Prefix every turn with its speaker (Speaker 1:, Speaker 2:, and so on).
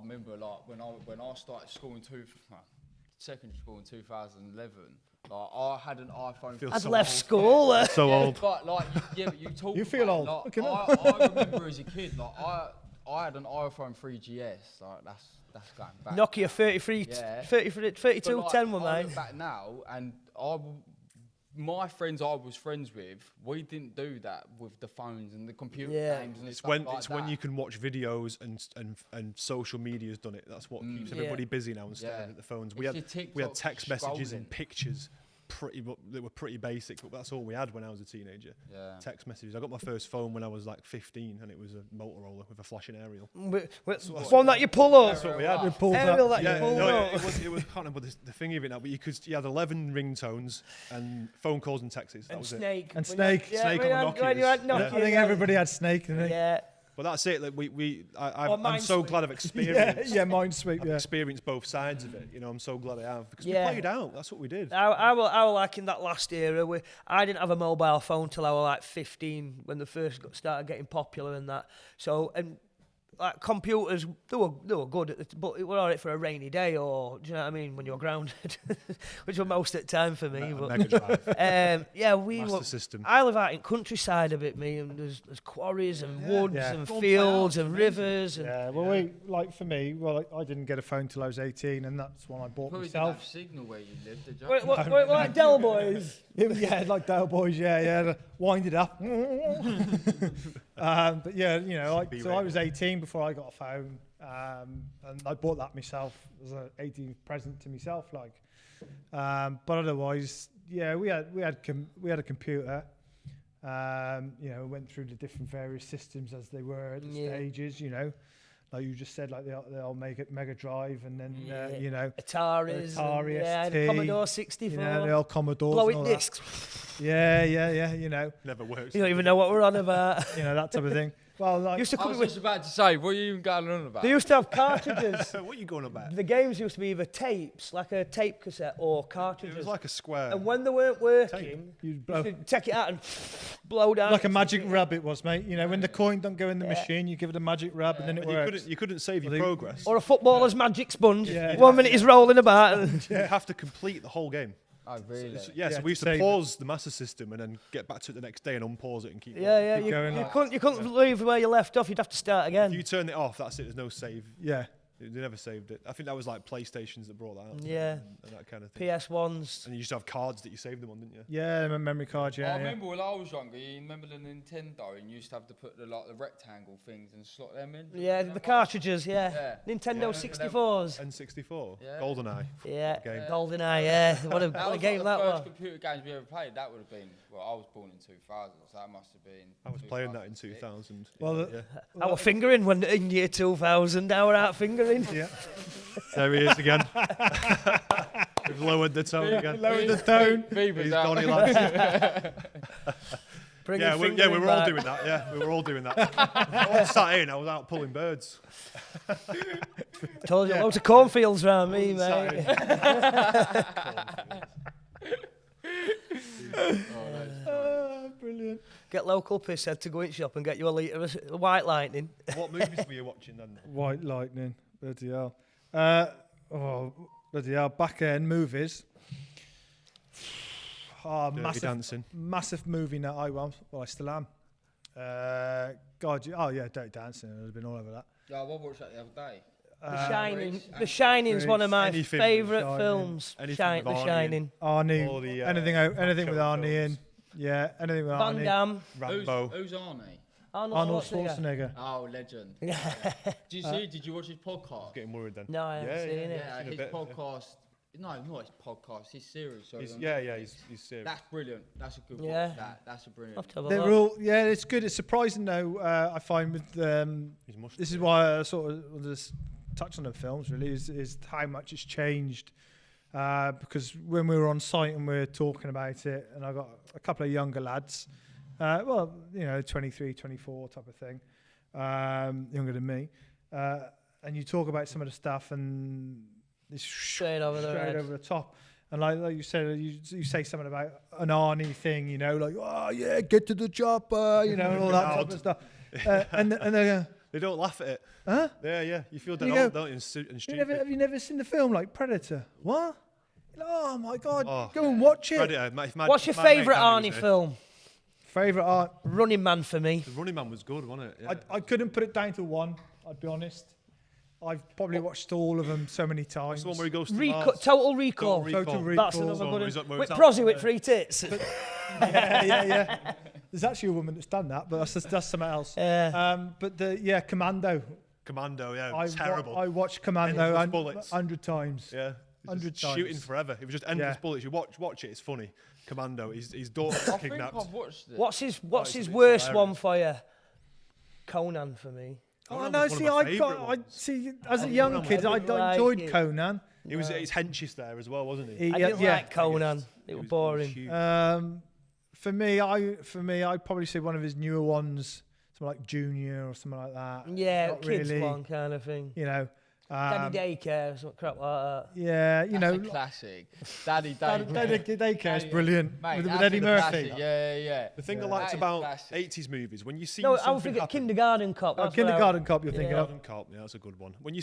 Speaker 1: remember like when I started school in secondary school in 2011. Like I had an iPhone.
Speaker 2: I'd left school.
Speaker 3: So old.
Speaker 1: But like, but you talk.
Speaker 4: You feel old.
Speaker 1: Like,
Speaker 4: Okay, no.
Speaker 1: I remember as a kid, like I had an iPhone 3GS. Like that's going back.
Speaker 2: Nokia 3210 were
Speaker 1: I
Speaker 2: mine.
Speaker 1: look back now, and my friends I was friends with, we didn't do that with the phones and the computer games and stuff like that.
Speaker 3: It's when you can watch videos and social media's done it. That's what keeps everybody busy now and staring at the phones. We had text messages and pictures. They were pretty basic, but that's all we had when I was a teenager. Yeah. Text messages. I got my first phone when I was like 15, and it was a Motorola with a flashing aerial.
Speaker 2: One that you pull up.
Speaker 3: That's what we had.
Speaker 2: Aerial that you pull up.
Speaker 3: It was can't remember the thing of it now, but you had 11 ringtones and phone calls and texts. That was
Speaker 2: Snake.
Speaker 4: And Snake.
Speaker 3: Snake on the Nokia.
Speaker 4: I think everybody had Snake, didn't they?
Speaker 2: Yeah.
Speaker 3: But that's it. Like I'm so glad I've experienced.
Speaker 4: Minesweep.
Speaker 3: I've experienced both sides of it. You know, I'm so glad I have because we played out. That's what we did.
Speaker 2: I were like in that last era. I didn't have a mobile phone till I was like 15 when they first started getting popular and that. So like computers, they were good, but it were alright for a rainy day or do you know what I mean when you're grounded, which were most of the time for me.
Speaker 3: Mega Drive. Master System.
Speaker 2: I live out in countryside a bit, me, and there's quarries and woods and fields and rivers. And
Speaker 4: for me, I didn't get a phone till I was 18, and that's when I bought
Speaker 1: Probably
Speaker 4: myself.
Speaker 1: didn't have signal where you lived, did you?
Speaker 2: What, like Del Boys?
Speaker 4: Yeah, like Dale Boys. Yeah, wind it up. But yeah, you know, so I was 18 before I got a phone, and I bought that myself as an 18th present to myself. But otherwise, yeah, we had a computer. Went through the different various systems as they were at the stages. You know, like you just said, like the old Mega Drive, and then
Speaker 2: Ataris,
Speaker 4: ST,
Speaker 2: Commodore 64,
Speaker 4: the old Commodores,
Speaker 2: blowing discs.
Speaker 4: Yeah. You know,
Speaker 3: never works.
Speaker 2: You don't even know what we're on about.
Speaker 4: That type of thing. Well,
Speaker 1: I was just about to say, what are you even going on about?
Speaker 2: They used to have cartridges.
Speaker 3: What are you going about?
Speaker 2: The games used to be either tapes, like a tape cassette, or cartridges.
Speaker 3: It was like a square.
Speaker 2: And when they weren't working, you take it out and blow down.
Speaker 4: Like a magic rub it was, mate. You know, when the coin don't go in the machine, you give it a magic rub and then it works.
Speaker 3: You couldn't save your progress.
Speaker 2: Or a footballer's magic sponge. 1 minute he's rolling about.
Speaker 3: You have to complete the whole game.
Speaker 1: Oh, really?
Speaker 3: So we used to pause the Master System and then get back to it the next day and unpause it and keep
Speaker 2: going. You couldn't leave where you left off. You'd have to start again.
Speaker 3: If you turn it off, that's it. There's no save.
Speaker 4: Yeah.
Speaker 3: They never saved it. I think that was like PlayStations that brought that out.
Speaker 2: Yeah.
Speaker 3: And that kind of thing.
Speaker 2: PS1s.
Speaker 3: And you used to have cards that you saved them on, didn't you?
Speaker 4: Yeah, memory cards,
Speaker 1: I remember when I was younger, you remember the Nintendo and you used to have to put the rectangle things and slot them in?
Speaker 2: Yeah, the cartridges, Nintendo 64s.
Speaker 3: N64? Yeah. GoldenEye.
Speaker 2: Yeah, GoldenEye, yeah. What a game that was.
Speaker 1: The first computer games we ever played, that would have been, I was born in 2000, so that must have been...
Speaker 3: I was playing that in 2000.
Speaker 2: Our fingering when in year 2000, our out fingering.
Speaker 4: Yeah.
Speaker 3: There he is again. We've lowered the tone again.
Speaker 4: Lowered the tone.
Speaker 3: He's Donny lads. We were all doing that. Yeah, we were all doing that. I was sat in, I was out pulling birds.
Speaker 2: Told you, loads of cornfields around me, mate.
Speaker 4: Brilliant.
Speaker 2: Get local pisshead to go in shop and get you a litre of White Lightning.
Speaker 3: What movies were you watching then?
Speaker 4: White Lightning. Bloody hell. Bloody hell. Back end movies. Massive movie nut I was. Well, I still am. Dirty Dancing. I've been all over that.
Speaker 1: Yeah, I watched that the other day.
Speaker 2: The Shining's one of my favourite films.
Speaker 3: The
Speaker 2: Shining.
Speaker 4: Arnie. Anything with Arnie in. Yeah, anything with Arnie.
Speaker 2: Van Damme.
Speaker 3: Rambo.
Speaker 1: Who's Arnie?
Speaker 4: Arnold Schwarzenegger.
Speaker 1: Oh, legend. Did you watch his podcast?
Speaker 3: Getting worried then.
Speaker 2: No, I haven't seen it.
Speaker 1: Yeah, his podcast. No, not his podcast. His series. Sorry,
Speaker 3: he's serious.
Speaker 1: That's brilliant. That's a good one. That's a brilliant.
Speaker 4: They're all. Yeah, it's good. It's surprising though. I find with this is why I sort of just touch on the films. Really, is how much it's changed. Because when we were on site and we were talking about it, and I got a couple of younger lads, 23, 24 type of thing, younger than me, and you talk about some of the stuff and it's
Speaker 2: straight over
Speaker 4: the top. And like you said, you say something about an Arnie thing, you know, like, oh yeah, get to the chopper, you know, and all that type of stuff. And they're going,
Speaker 3: They don't laugh at it.
Speaker 4: Huh?
Speaker 3: Yeah. You feel dead old, don't you? And stupid.
Speaker 4: Have you never seen the film like Predator? What? Oh my God! Go and watch it.
Speaker 3: Predator.
Speaker 2: What's your favourite Arnie film?
Speaker 4: Favourite art?
Speaker 2: Running Man for me.
Speaker 3: The Running Man was good, wasn't it? Yeah.
Speaker 4: I couldn't put it down to one. I'd be honest. I've probably watched all of them so many times.
Speaker 3: That's the one where he goes to Mars.
Speaker 2: Total Recall.
Speaker 4: Total Recall.
Speaker 2: That's another good one. With Prozzy with 3 tits.
Speaker 4: Yeah. There's actually a woman that's done that, but that's something else. But Commando.
Speaker 3: Commando, yeah, terrible.
Speaker 4: I watched Commando 100 times.
Speaker 3: Yeah.
Speaker 4: 100 times.
Speaker 3: Shooting forever. It was just endless bullets. You watch it. It's funny. Commando. His daughter's kidnapped.
Speaker 1: I think I've watched it.
Speaker 2: What's his worst hilarious one for you? Conan for me.
Speaker 4: Oh no! See, as a young kid, I enjoyed Conan.
Speaker 3: He was his henchest there as well, wasn't he?
Speaker 2: I didn't like Conan. It was boring.
Speaker 4: For me, I'd probably say one of his newer ones, something like Junior or something like that.
Speaker 2: Yeah, not kids really, one kind of thing.
Speaker 4: You know.
Speaker 2: Daddy Daycare, some crap like that.
Speaker 4: Yeah,
Speaker 1: That's a classic. Daddy
Speaker 4: Daycare is brilliant.
Speaker 1: Mate,
Speaker 4: with Eddie Murphy.
Speaker 1: Classic. Yeah.
Speaker 3: The thing I liked about 80s movies, when you see
Speaker 2: I was thinking Kindergarten Cop.
Speaker 4: Kindergarten Cop you're thinking of.
Speaker 3: Kindergarten Cop, yeah, that's a good one. When you